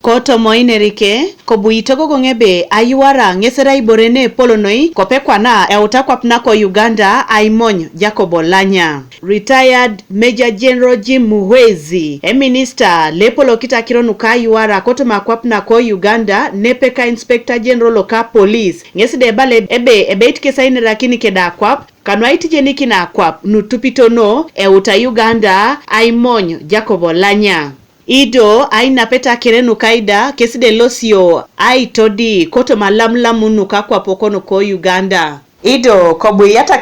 Koto moinerike kobuitogo gongebe ayuara ngesera iborene polonoi kopekwana eutakwapna ko Uganda aimony Jacob Olanya. Retired Major General Jim Muhwezi minister lepolo kitakironu ka ayuara koto makwapna ko Uganda nepeka Inspector General ka police ngeside bale ebeit kesaine rakini kedakwap kanwaiti jeniki na kwap nutupitono euta Uganda aimony Jacob Olanya. Ido ainapeta kirenu kaida keside losio aitodi koto malamlamunu kwa pokono ko Uganda. Ido kobuyata.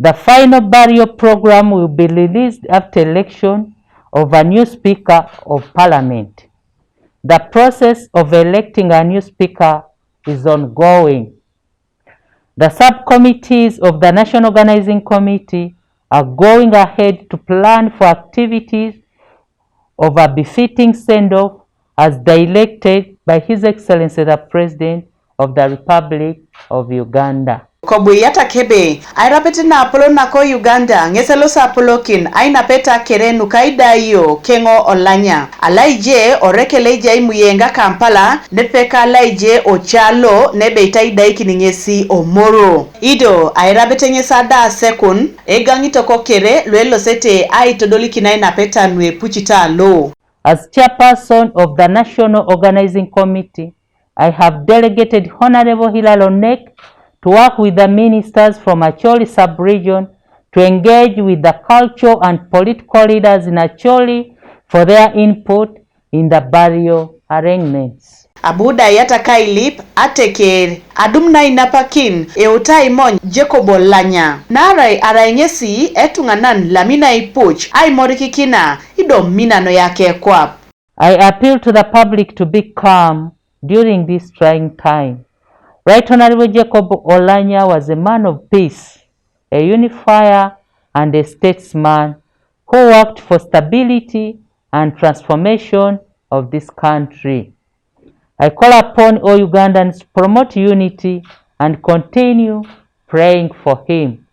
The final burial program will be released after election of a new Speaker of Parliament. The process of electing a new Speaker is ongoing. The subcommittees of the National Organizing Committee are going ahead to plan for activities of a befitting send-off as directed by His Excellency the President of the Republic of Uganda. Kobuyata kebe airapete na apolo na ko Uganda ngeselo sa apolokin ainapeta kerenu kaida iyo kengo Olanya alaije orekeleja imuyenga Kampala nepeka alaije ochalo nebeita idaiki ningesi omoro ido airapete ngesada sekun egangito kokere lwelo sete aitodoliki na ainapeta nwe puchita lo. As chairperson of the National Organizing Committee, I have delegated Honorable Hilary Onek to work with the ministers from Acholi sub-region to engage with the cultural and political leaders in Acholi for their input in the burial arrangements. Abuda yata kailip ateker adumna inapakin eutai mon Jacob Olanya narai araingesi etunganan lamina ipuch ai morikikina idom minano yake kwap. I appeal to the public to be calm during this trying time. Right Honorable Jacob Olanya was a man of peace, a unifier, and a statesman who worked for stability and transformation of this country. I call upon all Ugandans to promote unity and continue praying for him.